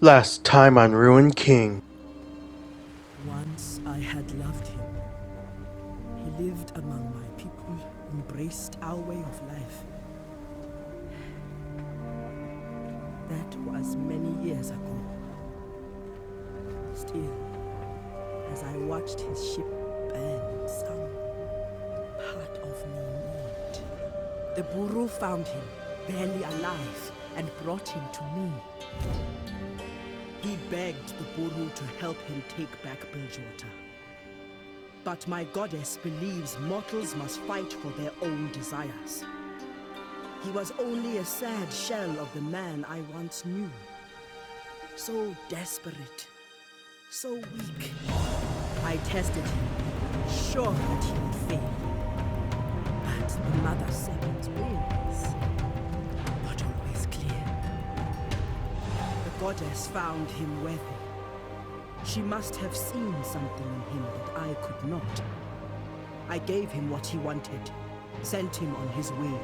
Last time on Ruined King. Once I had loved him. He lived among my people, embraced our way of life. That was many years ago. Still, as I watched his ship burn, some part of me mourned. The Buhru found him, barely alive, and brought him to me. He begged the Buhru to help him take back Bilgewater. But my goddess believes mortals must fight for their own desires. He was only a sad shell of the man I once knew. So desperate, so weak. I tested him, sure that he would fail. But the mother serpent's wings, not always clear. The goddess found him worthy. She must have seen something in him that I could not. I gave him what he wanted, sent him on his way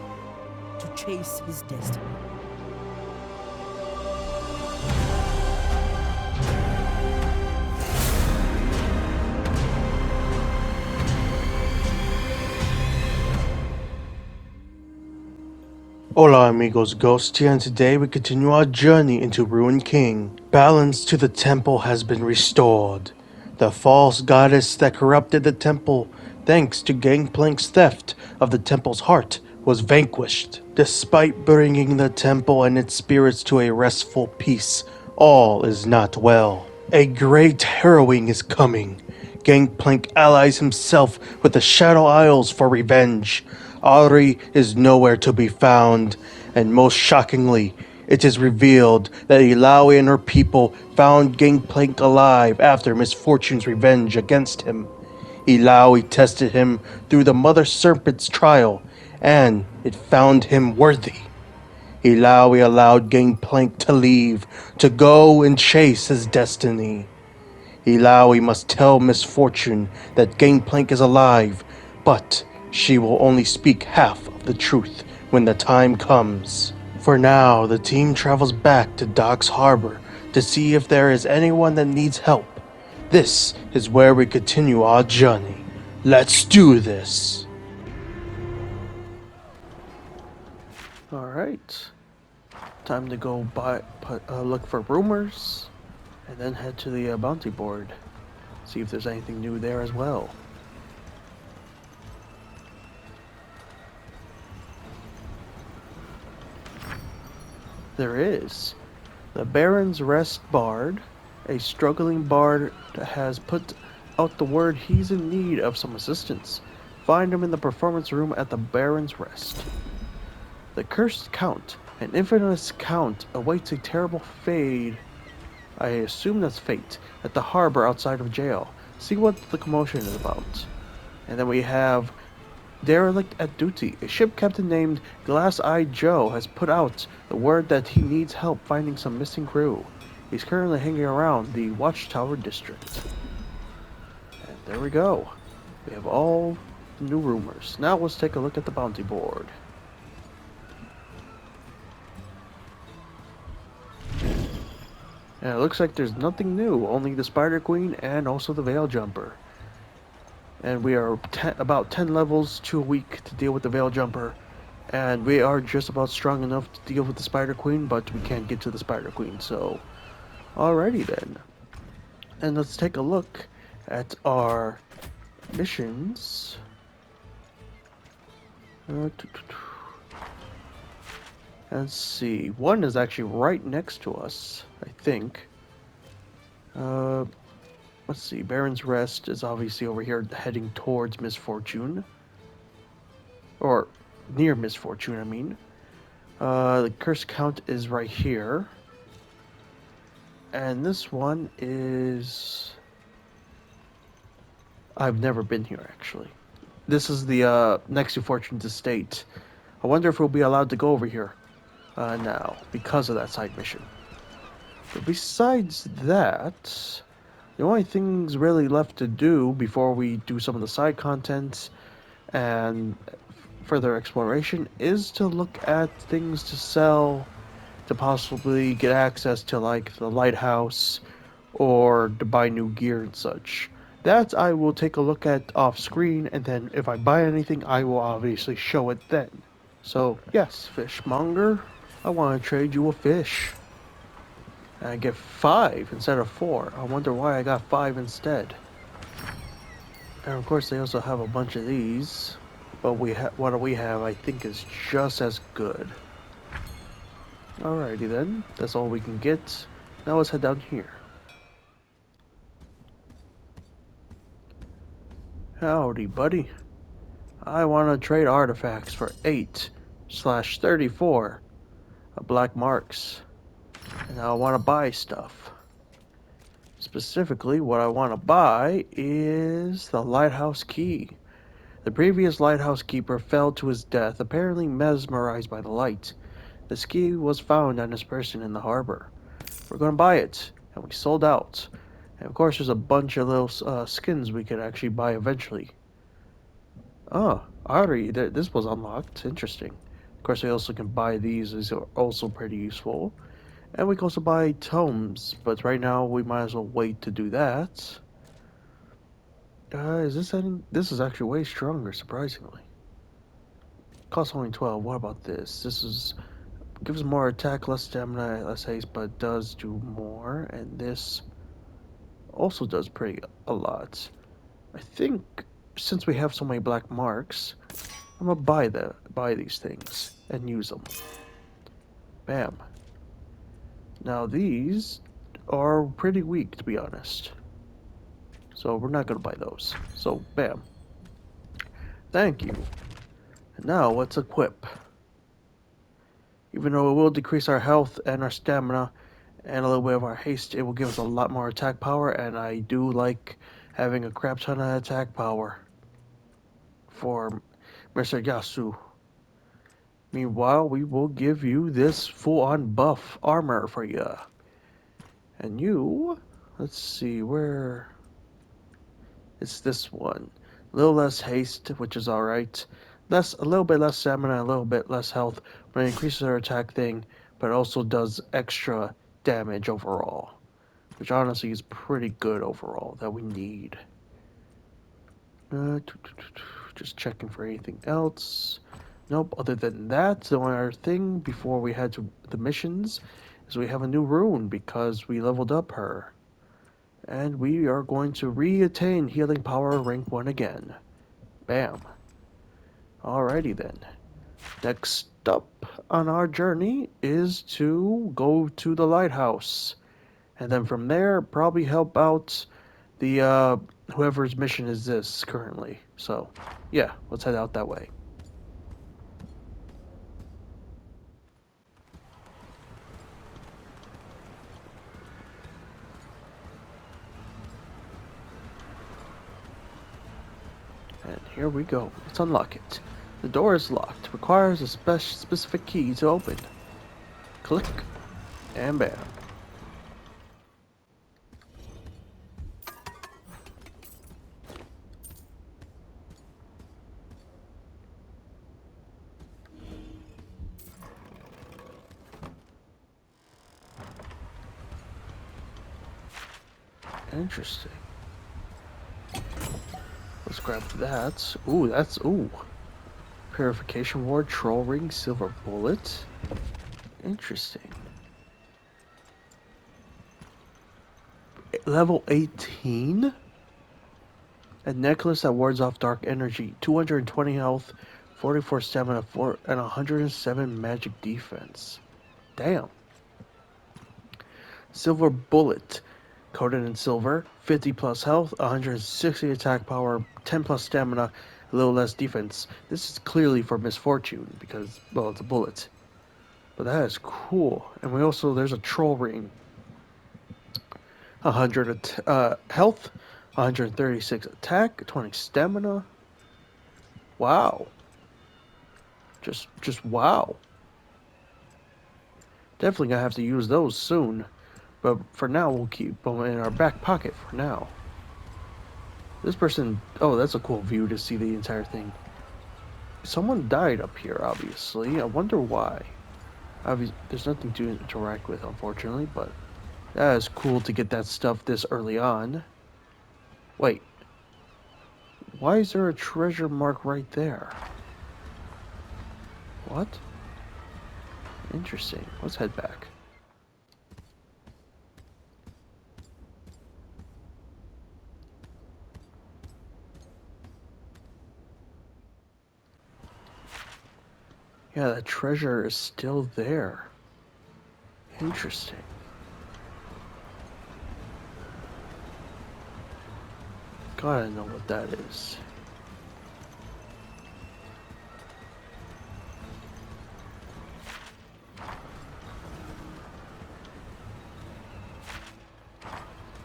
to chase his destiny. Hola amigos, Ghost here, and today we continue our journey into Ruined King. Balance to the temple has been restored. The false goddess that corrupted the temple, thanks to Gangplank's theft of the temple's heart, was vanquished. Despite bringing the temple and its spirits to a restful peace, all is not well. A Great Harrowing is coming. Gangplank allies himself with the Shadow Isles for revenge. Auri is nowhere to be found, and most shockingly, it is revealed that Illaoi and her people found Gangplank alive after Misfortune's revenge against him. Illaoi tested him through the Mother Serpent's trial, and it found him worthy. Illaoi allowed Gangplank to leave, to go and chase his destiny. Illaoi must tell Misfortune that Gangplank is alive, but she will only speak half of the truth when the time comes. For now, the team travels back to Docks Harbor to see if there is anyone that needs help. This is where we continue our journey. Let's do this! Alright. Time to go look for rumors, and then head to the bounty board. See if there's anything new there as well. There is. The Baron's Rest Bard, a struggling bard has put out the word he's in need of some assistance. Find him in the performance room at the Baron's Rest. The Cursed Count, an infamous count, awaits a terrible fate. I assume that's fate, at the harbor outside of jail. See what the commotion is about. And then we have Derelict at Duty. A ship captain named Glass-Eyed Joe has put out the word that he needs help finding some missing crew. He's currently hanging around the Watchtower district. And there we go. We have all the new rumors. Now let's take a look at the bounty board. And it looks like there's nothing new, only the Spider Queen and also the Veil Jumper. And we are about 10 levels to a week to deal with the Veil Jumper. And we are just about strong enough to deal with the Spider Queen, but we can't get to the Spider Queen, so... Alrighty then. And let's take a look at our missions. Let's see. One is actually right next to us, I think. Let's see. Baron's Rest is obviously over here heading towards Misfortune. Or near Misfortune, I mean. The Cursed Count is right here. And this one is... I've never been here, actually. This is the next to Fortune's estate. I wonder if we'll be allowed to go over here now, because of that side mission. But besides that, the only things really left to do before we do some of the side content and further exploration is to look at things to sell to possibly get access to like the Lighthouse or to buy new gear and such. That I will take a look at off screen, and then if I buy anything, I will obviously show it then. So, yes, fishmonger, I want to trade you a fish. And I get 5 instead of 4. I wonder why I got 5 instead. And of course, they also have a bunch of these. But what we have, I think, is just as good. Alrighty then, that's all we can get. Now let's head down here. Howdy, buddy. I want to trade artifacts for 8/34 black marks. And I want to buy stuff. Specifically, what I want to buy is the lighthouse key. The previous lighthouse keeper fell to his death, apparently mesmerized by the light. This key was found on his person in the harbor. We're going to buy it, and we sold out. And of course, there's a bunch of little skins we could actually buy eventually. Oh, already, this was unlocked. Interesting. Of course, we also can buy these. These are also pretty useful. And we can also buy tomes, but right now we might as well wait to do that. Is this any... This is actually way stronger, surprisingly. Costs only 12. What about this? This is... Gives more attack, less stamina, less haste, but does do more. And this also does pretty a lot. I think since we have so many black marks, I'm gonna buy these things and use them. Bam. Now these are pretty weak, to be honest. So we're not gonna buy those. So bam. Thank you. And now let's equip. Even though it will decrease our health and our stamina and a little bit of our haste, it will give us a lot more attack power, and I do like having a crap ton of attack power for Mr. Yasuo. Meanwhile, we will give you this full-on buff armor for you. And you, let's see, where... It's this one. A little less haste, which is alright. A little bit less stamina, a little bit less health, but it increases our attack thing, but it also does extra damage overall. Which honestly is pretty good overall, that we need. Just checking for anything else. Nope, other than that, the only other thing before we head to the missions is we have a new rune because we leveled up her. And we are going to re-attain healing power rank 1 again. Bam. Alrighty then. Next up on our journey is to go to the lighthouse. And then from there, probably help out the whoever's mission is this currently. So, yeah, let's head out that way. And here we go. Let's unlock it. The door is locked. Requires a specific key to open. Click. And bam. Interesting. Let's grab that. Ooh, that's... Ooh. Purification Ward, Troll Ring, Silver Bullet. Interesting. Level 18? A necklace that wards off dark energy. 220 health, 44 stamina, and 107 magic defense. Damn. Silver Bullet. Coated in silver, 50 plus health, 160 attack power, 10 plus stamina, a little less defense. This is clearly for misfortune because, well, it's a bullet. But that is cool. And we also, there's a troll ring. 100 health, 136 attack, 20 stamina. Wow. Just wow. Definitely gonna have to use those soon. But for now, we'll keep them in our back pocket for now. This person... Oh, that's a cool view to see the entire thing. Someone died up here, obviously. I wonder why. Obviously, there's nothing to interact with, unfortunately, but that is cool to get that stuff this early on. Wait, why is there a treasure mark right there? What? Interesting. Let's head back. Yeah, that treasure is still there. Interesting. Gotta know what that is.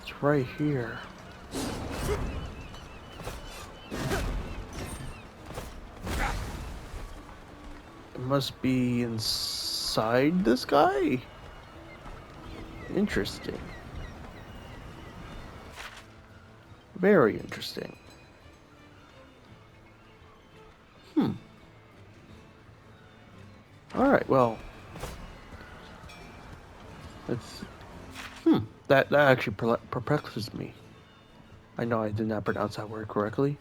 It's right here. It must be inside this guy? Interesting. Very interesting. Alright, well. Let's... That actually perplexes me. I know I did not pronounce that word correctly.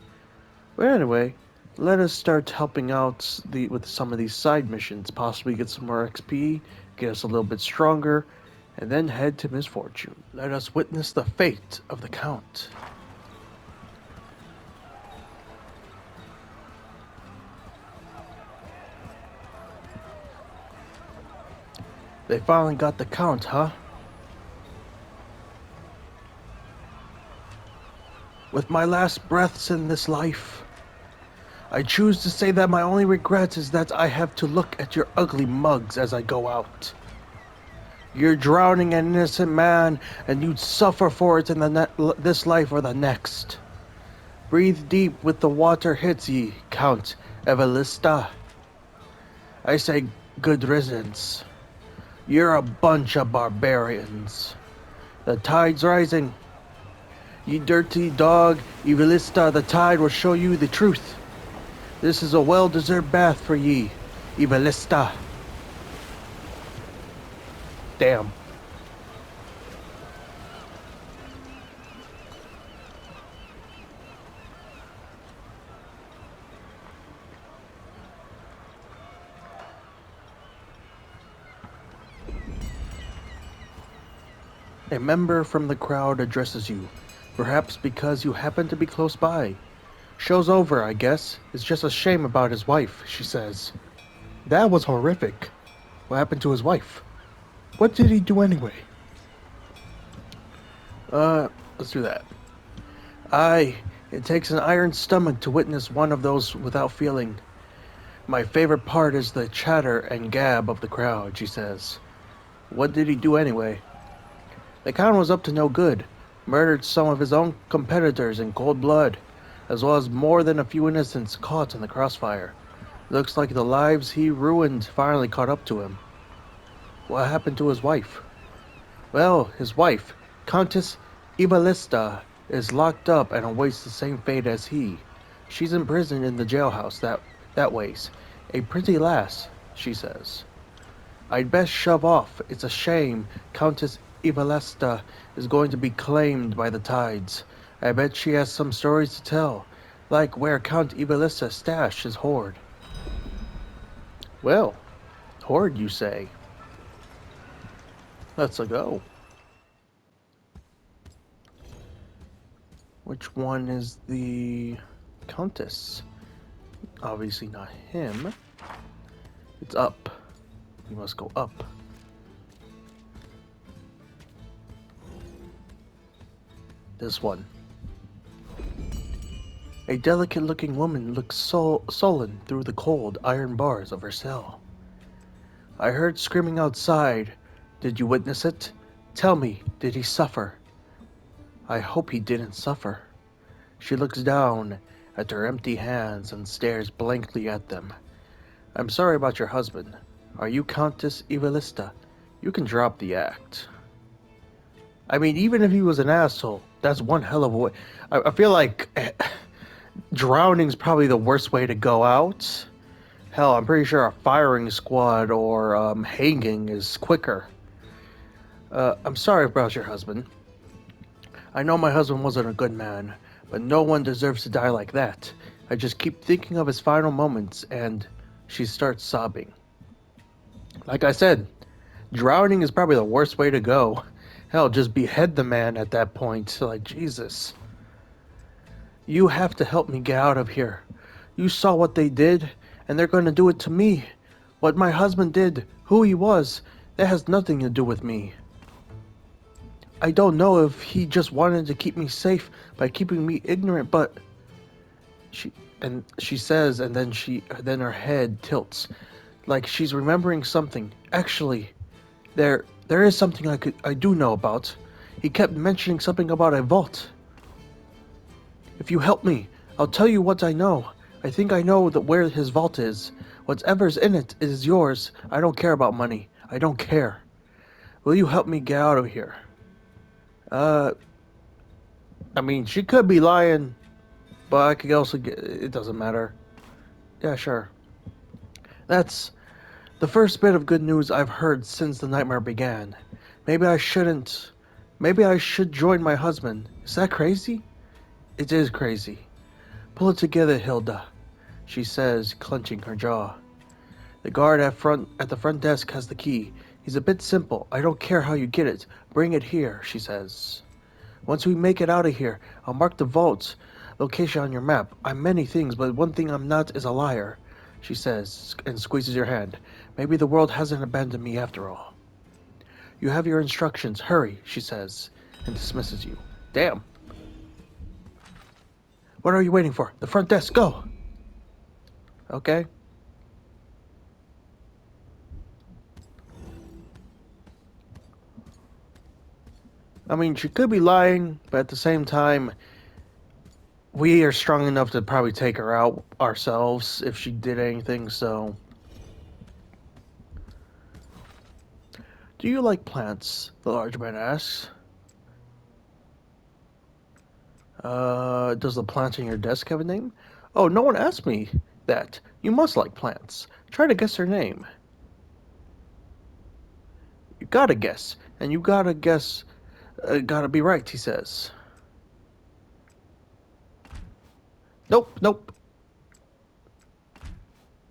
But anyway, let us start helping out with some of these side missions. Possibly get some more XP, get us a little bit stronger, and then head to Misfortune. Let us witness the fate of the Count. They finally got the Count, huh? With my last breaths in this life, I choose to say that my only regret is that I have to look at your ugly mugs as I go out. You're drowning an innocent man, and you'd suffer for it in this life or the next. Breathe deep with the water hits ye, Count Evalista. I say good riddance. You're a bunch of barbarians. The tide's rising. Ye dirty dog, Evalista, the tide will show you the truth. This is a well-deserved bath for ye, Evalista. Damn. A member from the crowd addresses you, perhaps because you happen to be close by. Show's over, I guess. It's just a shame about his wife, she says. That was horrific. What happened to his wife? What did he do anyway? Let's do that. Aye, it takes an iron stomach to witness one of those without feeling. My favorite part is the chatter and gab of the crowd, she says. What did he do anyway? The Count was up to no good, murdered some of his own competitors in cold blood, as well as more than a few innocents caught in the crossfire. Looks like the lives he ruined finally caught up to him. What happened to his wife? Well, his wife, Countess Evalista, is locked up and awaits the same fate as he. She's imprisoned in the jailhouse that ways. A pretty lass, she says. I'd best shove off. It's a shame Countess Evalista is going to be claimed by the tides. I bet she has some stories to tell, like where Count Evalista stashed his hoard. Well, hoard, you say? Let's go. Which one is the Countess? Obviously not him. It's up. We must go up. This one. A delicate-looking woman looks sullen through the cold iron bars of her cell. I heard screaming outside. Did you witness it? Tell me, did he suffer? I hope he didn't suffer. She looks down at her empty hands and stares blankly at them. I'm sorry about your husband. Are you Countess Evalista? You can drop the act. I mean, even if he was an asshole, that's one hell of a way. I feel like drowning's probably the worst way to go out. Hell, I'm pretty sure a firing squad or hanging is quicker. I'm sorry about your husband. I know my husband wasn't a good man, but no one deserves to die like that. I just keep thinking of his final moments, and she starts sobbing. Like I said, drowning is probably the worst way to go. Hell, just behead the man at that point. Like, Jesus. You have to help me get out of here. You saw what they did, and they're going to do it to me. What my husband did, who he was, that has nothing to do with me. I don't know if he just wanted to keep me safe by keeping me ignorant, but she says, and then her head tilts, like she's remembering something. Actually, there is something I do know about. He kept mentioning something about a vault. If you help me, I'll tell you what I know. I think I know that where his vault is. Whatever's in it is yours. I don't care about money. I don't care. Will you help me get out of here? I mean, she could be lying, but I could also get. It doesn't matter. Yeah, sure. That's the first bit of good news I've heard since the nightmare began. Maybe I shouldn't. Maybe I should join my husband. Is that crazy? It is crazy. Pull it together, Hilda, she says, clenching her jaw. The guard at the front desk has the key. He's a bit simple. I don't care how you get it. Bring it here, she says. Once we make it out of here, I'll mark the vault's location on your map. I'm many things, but one thing I'm not is a liar, she says, and squeezes your hand. Maybe the world hasn't abandoned me after all. You have your instructions. Hurry, she says, and dismisses you. Damn. What are you waiting for? The front desk, go! Okay. I mean, she could be lying, but at the same time, we are strong enough to probably take her out ourselves if she did anything, so... Do you like plants? The large man asks. Does the plant on your desk have a name? Oh, no one asked me that. You must like plants. Try to guess her name. You gotta guess, and you gotta guess... gotta be right, he says. Nope, nope.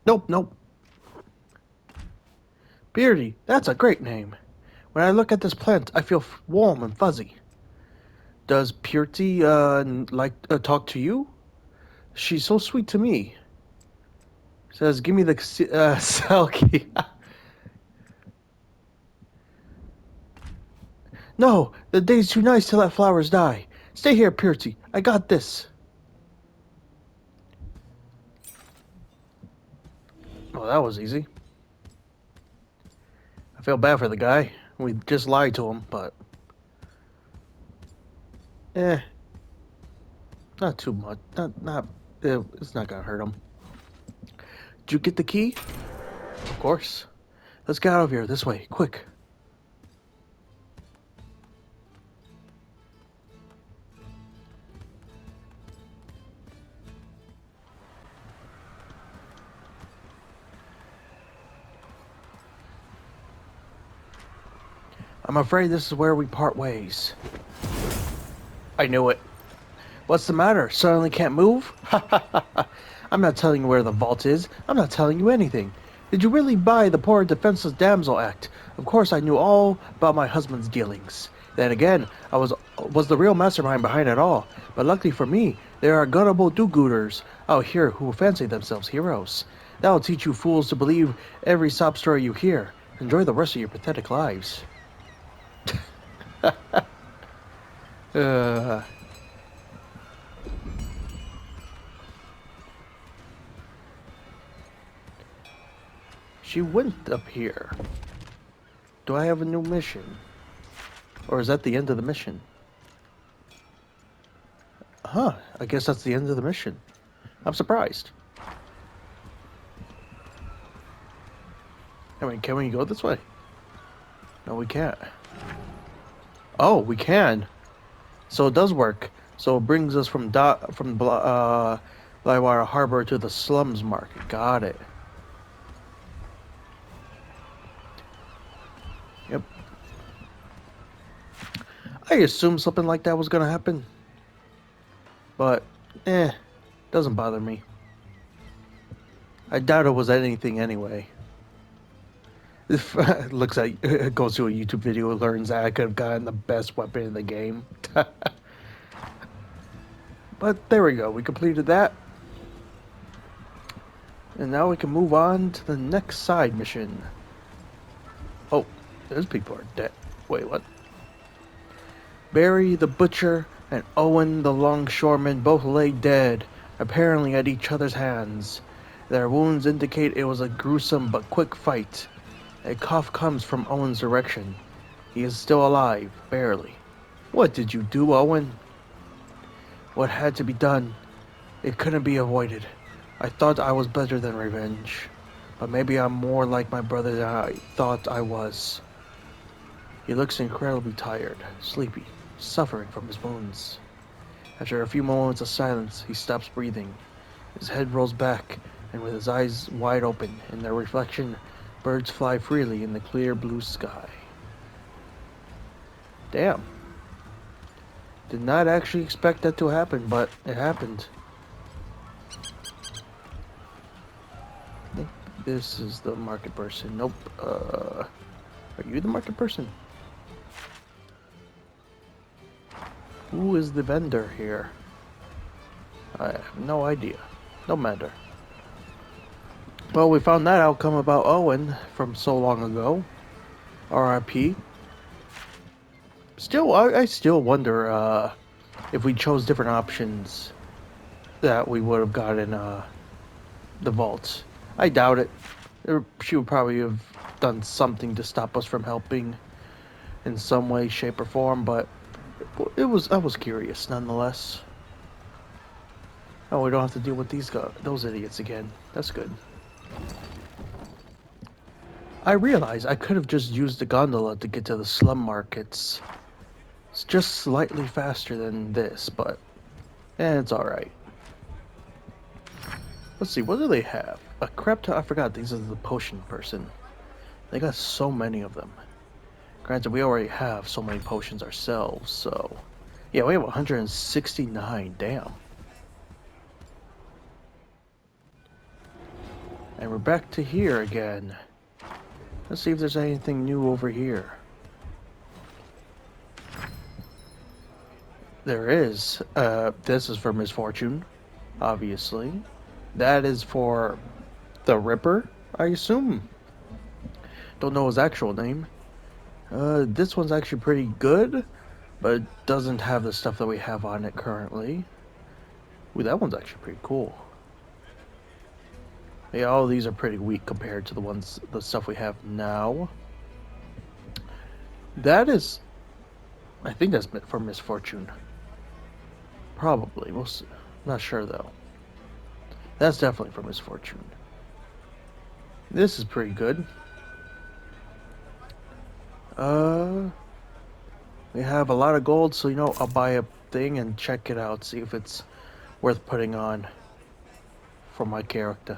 Nope, nope. Beardy, that's a great name. When I look at this plant, I feel warm and fuzzy. Does Purity, talk to you? She's so sweet to me. Says, give me the cell key. No, the day's too nice to let flowers die. Stay here, Purity. I got this. Well, that was easy. I feel bad for the guy. We just lied to him, but... Not too much. It's not gonna hurt him. Did you get the key? Of course. Let's get out of here, this way, quick. I'm afraid this is where we part ways. I knew it. What's the matter? Suddenly can't move? I'm not telling you where the vault is. I'm not telling you anything. Did you really buy the poor defenseless damsel act? Of course I knew all about my husband's dealings. Then again, I was the real mastermind behind it all. But luckily for me, there are gullible do-gooders out here who fancy themselves heroes. That'll teach you fools to believe every sob story you hear. Enjoy the rest of your pathetic lives. She went up here. Do I have a new mission? Or is that the end of the mission? Huh, I guess that's the end of the mission. I'm surprised. I mean, can we go this way? No, we can't. Oh, we can. So it does work. So it brings us from Lightwater Harbor to the slums market. Got it. I assumed something like that was gonna happen. But, doesn't bother me. I doubt it was anything anyway. If looks like goes to a YouTube video, learns that I could have gotten the best weapon in the game. But there we go, we completed that. And now we can move on to the next side mission. Oh, those people are dead. Wait, what? Barry the Butcher and Owen the Longshoreman both lay dead, apparently at each other's hands. Their wounds indicate it was a gruesome but quick fight. A cough comes from Owen's direction. He is still alive, barely. What did you do, Owen? What had to be done? It couldn't be avoided. I thought I was better than revenge. But maybe I'm more like my brother than I thought I was. He looks incredibly tired, sleepy, suffering from his wounds. After a few moments of silence, he stops breathing. His head rolls back, and with his eyes wide open, in their reflection, birds fly freely in the clear blue sky. Damn. Did not actually expect that to happen, but it happened. I think this is the market person. Nope. Are you the market person? Who is the vendor here? I have no idea. No matter. Well, we found that outcome about Owen from so long ago. R.I.P. Still, I still wonder if we chose different options that we would have gotten the vaults. I doubt it. She would probably have done something to stop us from helping in some way, shape, or form, but I was curious nonetheless. Oh, we don't have to deal with those idiots again. That's good. I realize I could have just used the gondola to get to the slum markets. It's just slightly faster than this, but it's alright. Let's see, what do they have? A crap ton. I forgot these are the potion person. They got so many of them. Granted, we already have so many potions ourselves, so... Yeah, we have 169, damn. And we're back to here again. Let's see if there's anything new over here. There is. This is for Misfortune, obviously. That is for the Ripper, I assume. Don't know his actual name. This one's actually pretty good, but it doesn't have the stuff that we have on it currently. Ooh, that one's actually pretty cool. Yeah, all of these are pretty weak compared to the stuff we have now. That is... I think that's for Misfortune. Probably. We'll see. Not sure, though. That's definitely for Misfortune. This is pretty good. We have a lot of gold, so, I'll buy a thing and check it out, see if it's worth putting on for my character.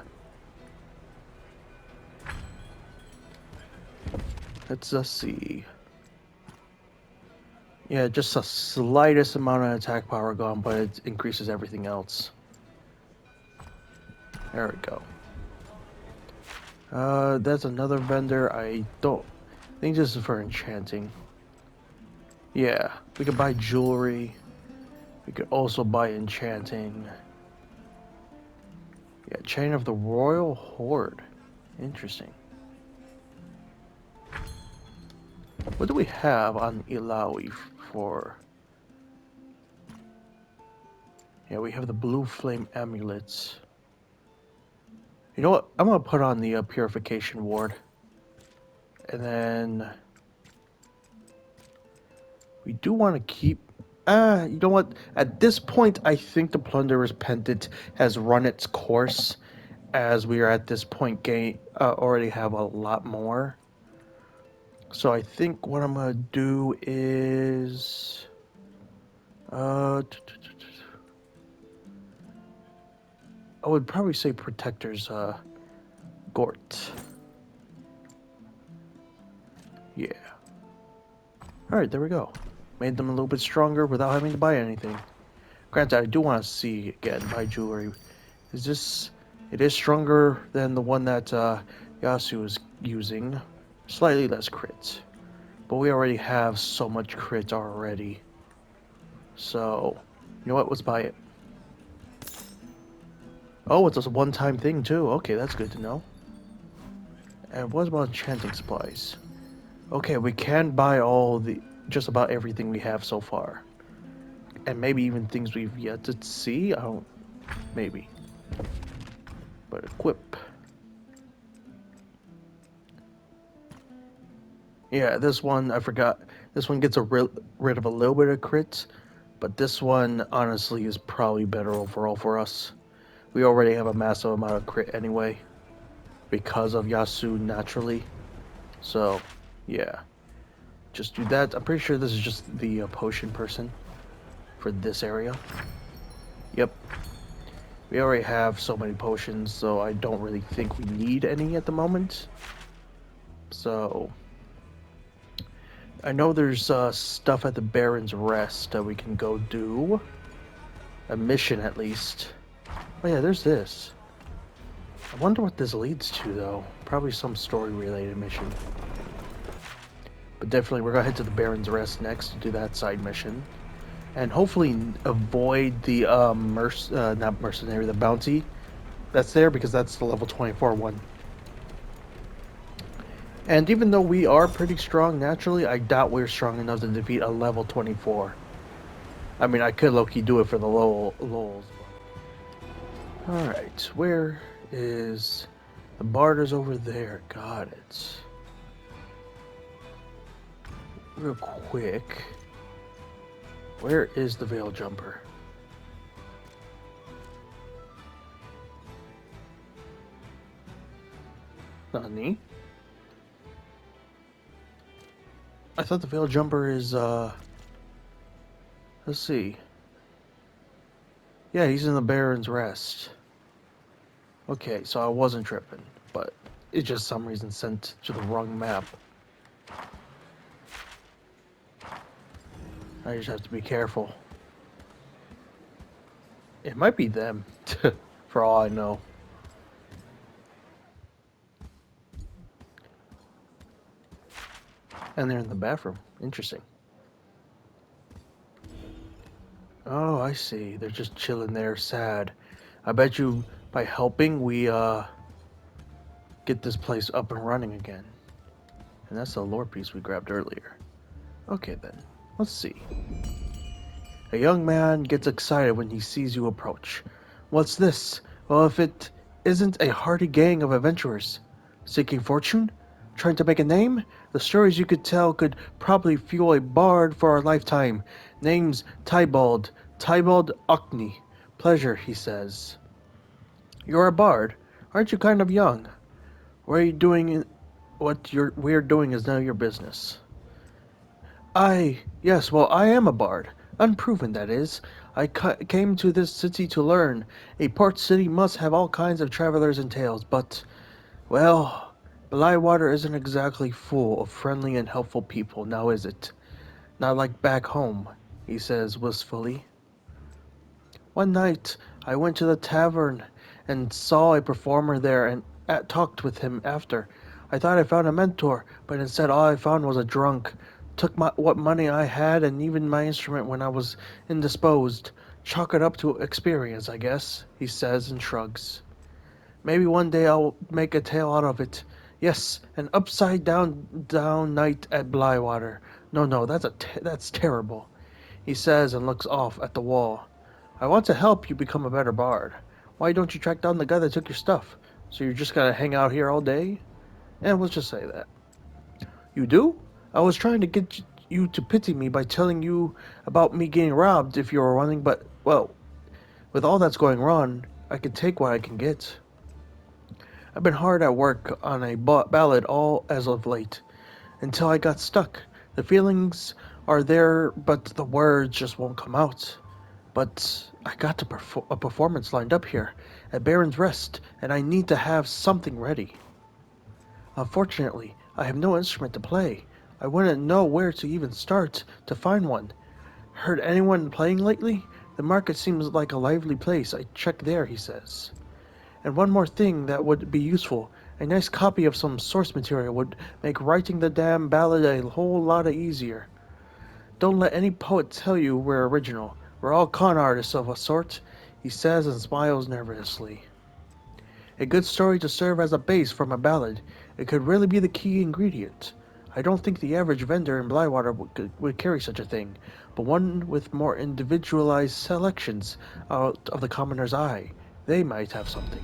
Let's see. Yeah, just the slightest amount of attack power gone, but it increases everything else. There we go. That's another vendor. I think this is for enchanting. Yeah, we could buy jewelry. We could also buy enchanting. Yeah, Chain of the Royal Horde. Interesting. What do we have on Illaoi for? Yeah, we have the blue flame amulets. You know what? I'm gonna put on the purification ward. And then we do want to keep... you know what? At this point, I think the Plunderer's Pendant has run its course, as we are at this point already have a lot more. So I think what I'm gonna do is... I would probably say Protector's Gort. Yeah. Alright, there we go. made them a little bit stronger without having to buy anything. Granted, I do want to see again buy jewelry. Is this? It is stronger than the one that Yasuo is using. Slightly less crit, but we already have so much crit already. So, you know what? Let's buy it. Oh, it's a one-time thing too. Okay, that's good to know. And what about enchanting supplies? Okay, we can buy just about everything we have so far. And maybe even things we've yet to see? I don't... Maybe. But equip. Yeah, this one, I forgot. This one gets rid of a little bit of crits. But this one, honestly, is probably better overall for us. We already have a massive amount of crit anyway. Because of Yasuo naturally. So, yeah. Just do that. I'm pretty sure this is just the potion person for this area. Yep. We already have so many potions, so I don't really think we need any at the moment. So, I know there's stuff at the Baron's Rest that we can go do. A mission, at least. Oh yeah, there's this. I wonder what this leads to, though. Probably some story-related mission. But definitely, we're gonna head to the Baron's Rest next to do that side mission. And hopefully avoid the not mercenary, the bounty that's there, because that's the level 24 one. And even though we are pretty strong naturally, I doubt we're strong enough to defeat a level 24. I mean, I could low-key do it for the lols. Alright, where is... The bard is over there. Got it. Real quick. Where is the Veil Jumper? Nani? I thought the Veil Jumper is, let's see. Yeah, he's in the Baron's Rest. Okay, so I wasn't tripping, but it just some reason sent to the wrong map. I just have to be careful. It might be them, for all I know. And they're in the bathroom. Interesting. Oh, I see. They're just chilling there, sad. I bet you by helping we get this place up and running again. And that's the lore piece we grabbed earlier. Okay then, let's see. A young man gets excited when he sees you approach. What's this? Well, if it isn't a hearty gang of adventurers. Seeking fortune? Trying to make a name? The stories you could tell could probably fuel a bard for our lifetime. Name's Tybalt Ocney. Pleasure, he says. You're a bard. Aren't you kind of young? What are you doing? What we're doing is none of your business. Yes, well, I am a bard. Unproven, that is. I came to this city to learn. A port city must have all kinds of travelers and tales, but, well, Bilgewater isn't exactly full of friendly and helpful people, now is it? Not like back home, he says wistfully. One night, I went to the tavern and saw a performer there and talked with him after. I thought I found a mentor, but instead all I found was a drunk. Took what money I had and even my instrument when I was indisposed. Chalk it up to experience, I guess, he says and shrugs. Maybe one day I'll make a tale out of it. Yes, an upside-down night at Bilgewater. No, that's terrible, he says and looks off at the wall. I want to help you become a better bard. Why don't you track down the guy that took your stuff? So you're just gonna hang out here all day? And let's just say that. You do? I was trying to get you to pity me by telling you about me getting robbed if you were running, but, well, with all that's going wrong, I can take what I can get. I've been hard at work on a ballad all as of late, until I got stuck. The feelings are there, but the words just won't come out. But I got a performance lined up here at Baron's Rest, and I need to have something ready. Unfortunately, I have no instrument to play. I wouldn't know where to even start to find one. Heard anyone playing lately? The market seems like a lively place. I check there, he says. And one more thing that would be useful. A nice copy of some source material would make writing the damn ballad a whole lot easier. Don't let any poet tell you we're original. We're all con artists of a sort, he says and smiles nervously. A good story to serve as a base for my ballad. It could really be the key ingredient. I don't think the average vendor in Blywater would carry such a thing, but one with more individualized selections out of the commoner's eye. They might have something.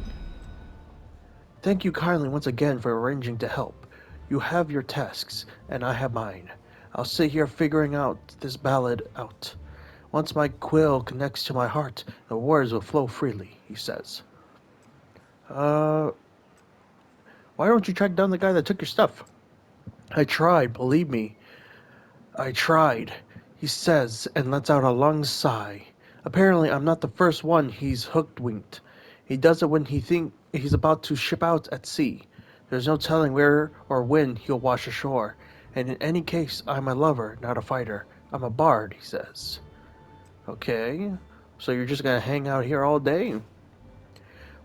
Thank you kindly once again for arranging to help. You have your tasks, and I have mine. I'll sit here figuring out this ballad out. Once my quill connects to my heart, the words will flow freely, he says. Why don't you track down the guy that took your stuff? I tried, believe me. I tried, he says and lets out a long sigh. Apparently I'm not the first one he's hooked-winked. He does it when he thinks he's about to ship out at sea. There's no telling where or when he'll wash ashore. And in any case, I'm a lover, not a fighter. I'm a bard, he says. Okay, so you're just gonna hang out here all day?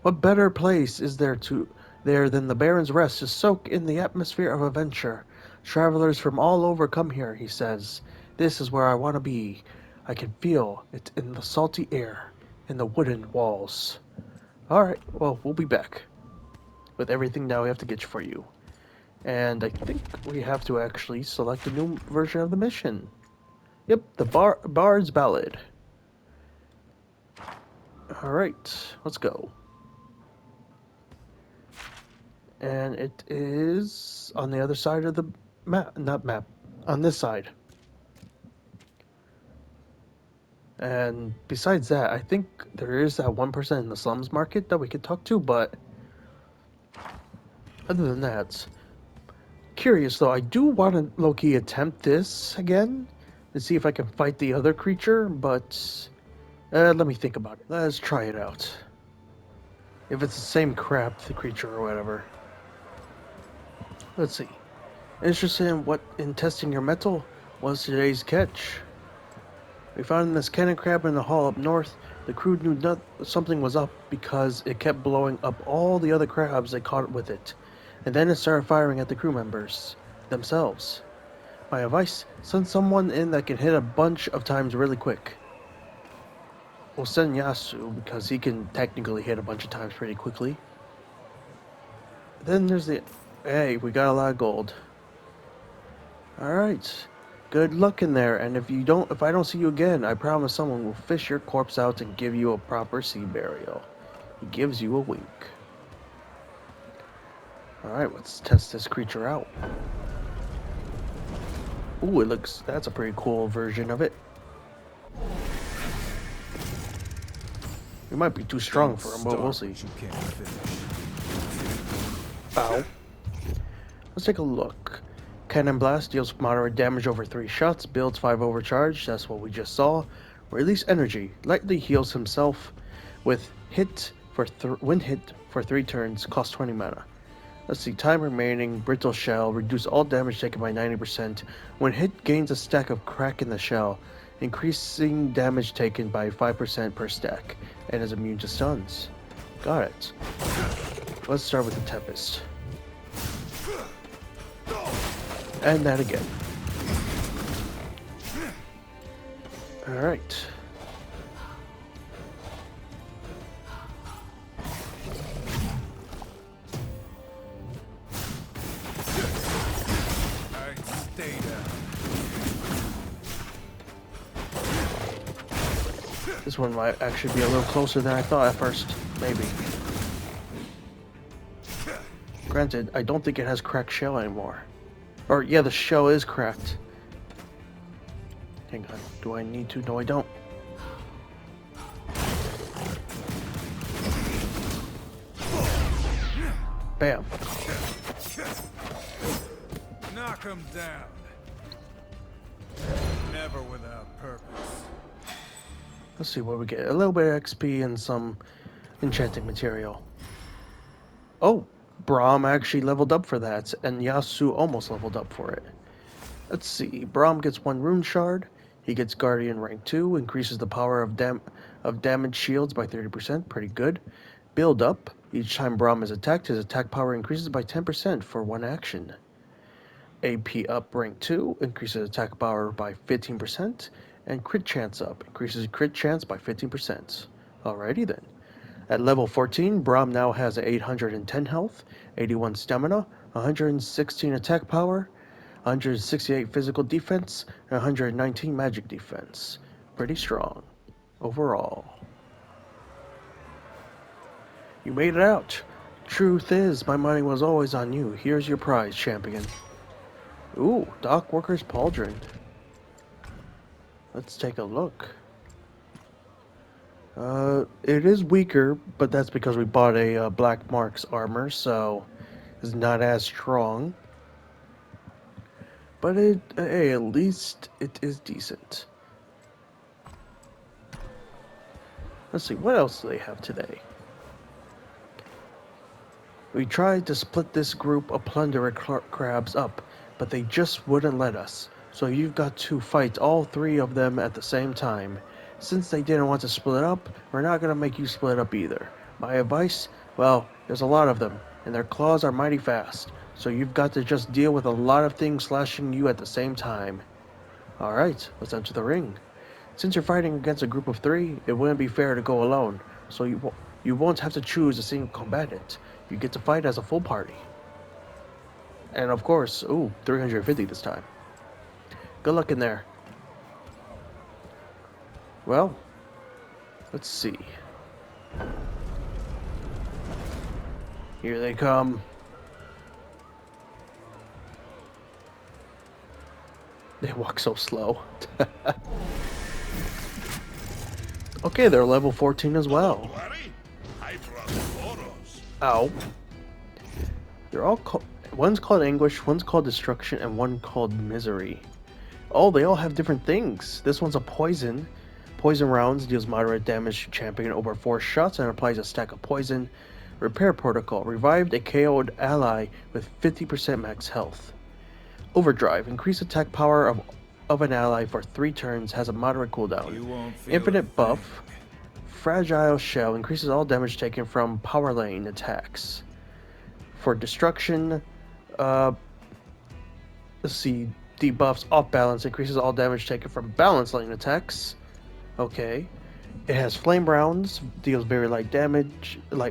What better place is there than the Baron's Rest to soak in the atmosphere of adventure? Travelers from all over come here, he says. This is where I want to be. I can feel it in the salty air, in the wooden walls. Alright, well, we'll be back with everything now we have to get for you. And I think we have to actually select a new version of the mission. Yep, the Bard's Ballad. Alright, let's go. And it is on the other side of the map, not map, on this side. And besides that, I think there is that one person in the slums market that we could talk to, but other than that, curious though, I do want to low-key attempt this again to see if I can fight the other creature, but let me think about it. Let's try it out. If it's the same crap, the creature or whatever. Let's see. Interested in testing your metal? What's today's catch? We found this cannon crab in the hall up north. The crew knew something was up because it kept blowing up all the other crabs they caught with it. And then it started firing at the crew members themselves. My advice, send someone in that can hit a bunch of times really quick. We'll send Yasuo because he can technically hit a bunch of times pretty quickly. Then there's the... Hey, we got a lot of gold. Alright. Good luck in there, and if I don't see you again, I promise someone will fish your corpse out and give you a proper sea burial. He gives you a wink. Alright, let's test this creature out. Ooh, that's a pretty cool version of it. We might be too strong for him, but we'll see. Ow. Let's take a look. Cannon Blast deals moderate damage over 3 shots, builds 5 overcharge, that's what we just saw. Release energy, lightly heals himself with when hit for 3 turns, costs 20 mana. Let's see, time remaining, brittle shell, reduce all damage taken by 90%. When hit, gains a stack of crack in the shell, increasing damage taken by 5% per stack, and is immune to stuns. Got it. Let's start with the Tempest. And that again. Alright. Stay down. This one might actually be a little closer than I thought at first. Maybe. Granted, I don't think it has cracked shell anymore. Or, yeah, the shell is cracked. Hang on. Do I need to? No, I don't. Bam. Knock him down. Never without purpose. Let's see what we get. A little bit of XP and some enchanting material. Oh, Braum actually leveled up for that, and Yasuo almost leveled up for it. Let's see. Braum gets 1 rune shard. He gets Guardian rank 2, increases the power of damage shields by 30%, pretty good. Build up. Each time Braum is attacked, his attack power increases by 10% for 1 action. AP up rank 2, increases attack power by 15%, and crit chance up, increases crit chance by 15%. Alrighty then. At level 14, Braum now has 810 health, 81 stamina, 116 attack power, 168 physical defense, and 119 magic defense. Pretty strong, overall. You made it out. Truth is, my money was always on you. Here's your prize, champion. Ooh, Dock Worker's Pauldron. Let's take a look. It is weaker, but that's because we bought a Black Marks armor, so it's not as strong. But hey, at least it is decent. Let's see, what else do they have today? We tried to split this group of plunderer crabs up, but they just wouldn't let us. So you've got to fight all 3 of them at the same time. Since they didn't want to split up, we're not going to make you split up either. My advice? Well, there's a lot of them, and their claws are mighty fast. So you've got to just deal with a lot of things slashing you at the same time. Alright, let's enter the ring. Since you're fighting against a group of 3, it wouldn't be fair to go alone. So you won't have to choose a single combatant. You get to fight as a full party. And of course, 350 this time. Good luck in there. Well, let's see. Here they come. They walk so slow. Okay, they're level 14 as well. Ow. They're all one's called Anguish, one's called Destruction, and one called Misery. Oh, they all have different things. This one's a poison. Poison rounds deals moderate damage to champion over 4 shots and applies a stack of poison. Repair protocol. Revived a KO'd ally with 50% max health. Overdrive. Increase attack power of an ally for 3 turns. Has a moderate cooldown. Infinite buff. Fragile Shell increases all damage taken from power lane attacks. For Destruction, let's see, debuffs Off Balance, increases all damage taken from balance lane attacks. Okay. It has Flame Rounds, deals very light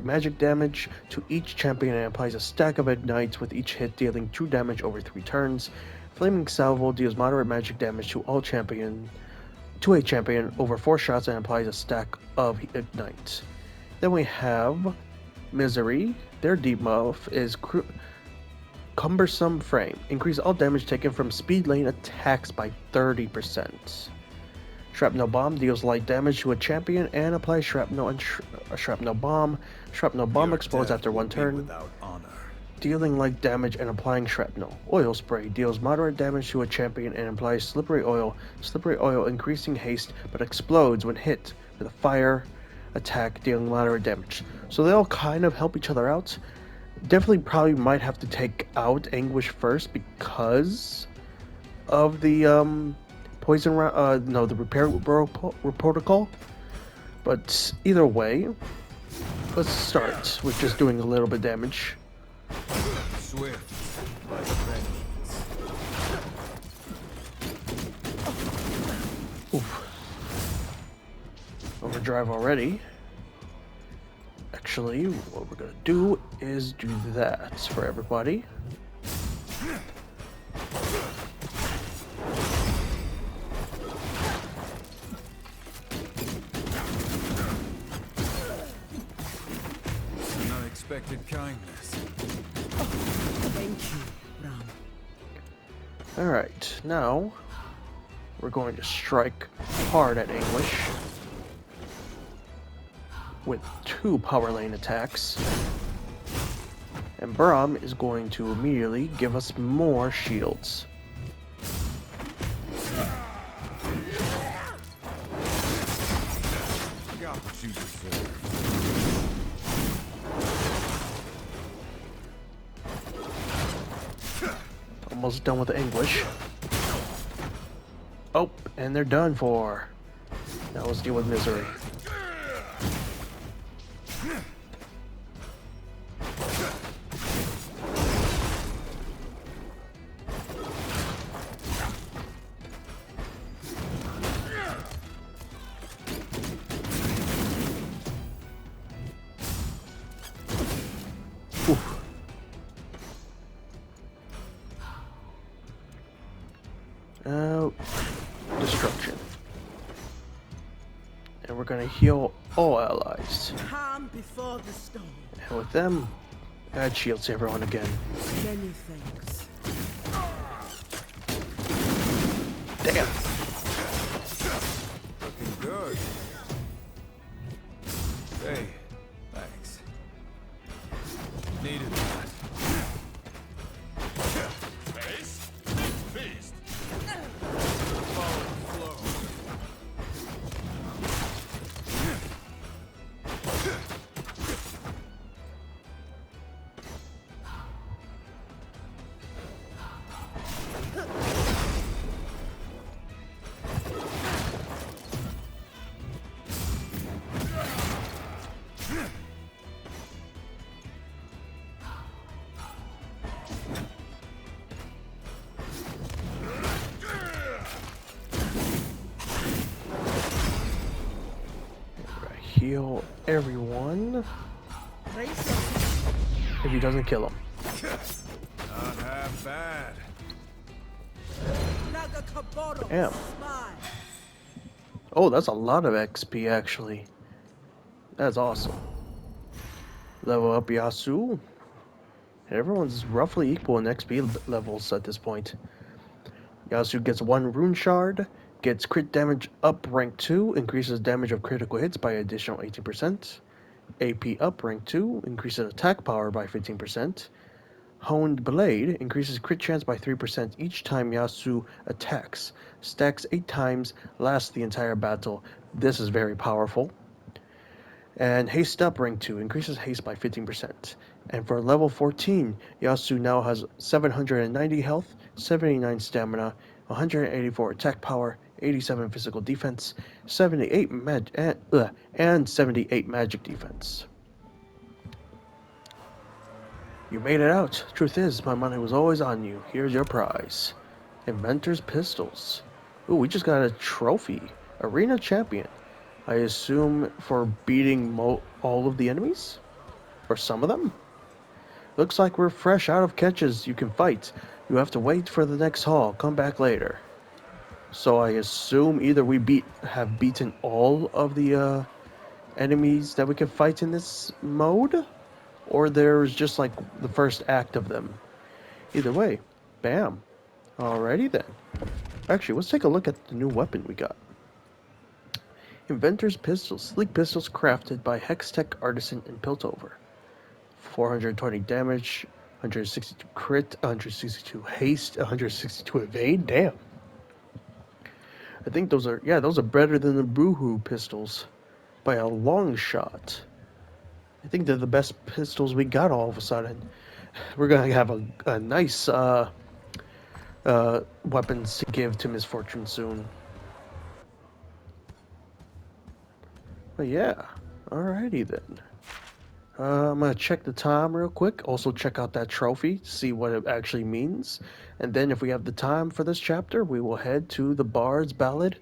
magic damage to each champion and applies a stack of ignites with each hit, dealing 2 damage over 3 turns. Flaming Salvo deals moderate magic damage to a champion over 4 shots and applies a stack of ignite. Then we have Misery. Their debuff is Cumbersome Frame. Increase all damage taken from speed lane attacks by 30%. Shrapnel Bomb deals light damage to a champion and applies shrapnel and shrapnel bomb. Shrapnel Bomb explodes after 1 turn, dealing light damage and applying shrapnel. Oil Spray deals moderate damage to a champion and applies slippery oil. Slippery oil increasing haste but explodes when hit with a fire attack, dealing moderate damage. So they all kind of help each other out. Definitely probably might have to take out Anguish first because of the the repair protocol. But either way, let's start with just doing a little bit of damage. Swift like vengeance. Oof. Overdrive already. Actually, what we're gonna do is do that for everybody. An unexpected kindness. Thank you, Braum. Alright, now we're going to strike hard at Anguish with 2 power lane attacks. And Braum is going to immediately give us more shields. Got what you deserve. Almost done with the Anguish. and they're done for. Now let's deal with misery. Oof. Destruction. And we're gonna heal all allies. Calm before the storm. And with them, add shields to everyone again. Many thanks. Damn! Looking good. Hey, thanks. Needed that. Face? Beast. Follow the flow. Heal everyone if he doesn't kill him. Not half bad. Damn. Oh, that's a lot of XP actually. That's awesome. Level up Yasuo. Everyone's roughly equal in XP levels at this point. Yasuo gets 1 rune shard, gets crit damage up rank 2, increases damage of critical hits by additional 18%. AP up rank 2, increases attack power by 15%. Honed Blade increases crit chance by 3% each time Yasuo attacks. Stacks 8 times, lasts the entire battle. This is very powerful. And Haste Up rank 2 increases haste by 15%. And for level 14, Yasuo now has 790 health, 79 stamina, 184 attack power, 87 physical defense, 78 and 78 magic defense. You made it out. Truth is, my money was always on you. Here's your prize. Inventor's Pistols. Ooh, we just got a trophy. Arena Champion. I assume for beating all of the enemies? Or some of them? Looks like we're fresh out of catches you can fight. You have to wait for the next haul. Come back later. So I assume either we have beaten all of the enemies that we can fight in this mode, or there's just like the first act of them. Either way, bam. Alrighty then. Actually, let's take a look at the new weapon we got. Inventor's Pistols. Sleek pistols crafted by Hextech Artisan in Piltover. 420 damage, 162 crit, 162 haste, 162 evade. Damn. I think those are better than the Buhru pistols by a long shot. I think they're the best pistols we got all of a sudden. We're gonna have a nice weapons to give to Misfortune soon. But yeah, alrighty then. I'm gonna check the time real quick. Also check out that trophy, see what it actually means. And then if we have the time for this chapter, we will head to the Bard's Ballad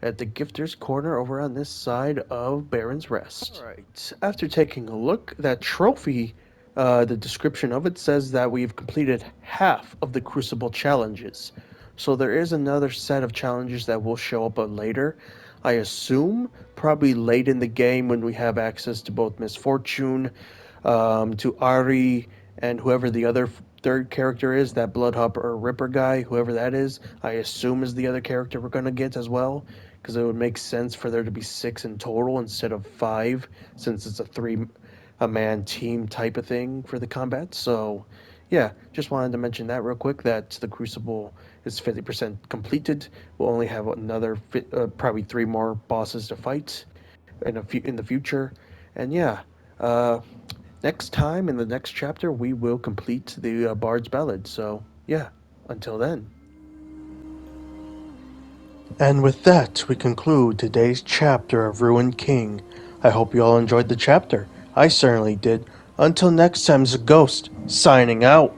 at the Gifter's Corner over on this side of Baron's Rest. Alright, after taking a look, that trophy, the description of it says that we've completed half of the Crucible challenges. So there is another set of challenges that will show up later. I assume probably late in the game when we have access to both Misfortune, to Ari, and whoever the other third character is, that Bloodhopper or Ripper guy, whoever that is, I assume is the other character we're going to get as well, because it would make sense for there to be 6 in total instead of 5, since it's a 3-man team type of thing for the combat. So yeah, just wanted to mention that real quick, that the Crucible is 50% completed. We'll only have another probably 3 more bosses to fight in the future. And yeah, next time in the next chapter we will complete the Bard's Ballad. So yeah, until then. And with that, we conclude today's chapter of Ruined King. I hope you all enjoyed the chapter. I certainly did. Until next time, it's a Ghost, signing out.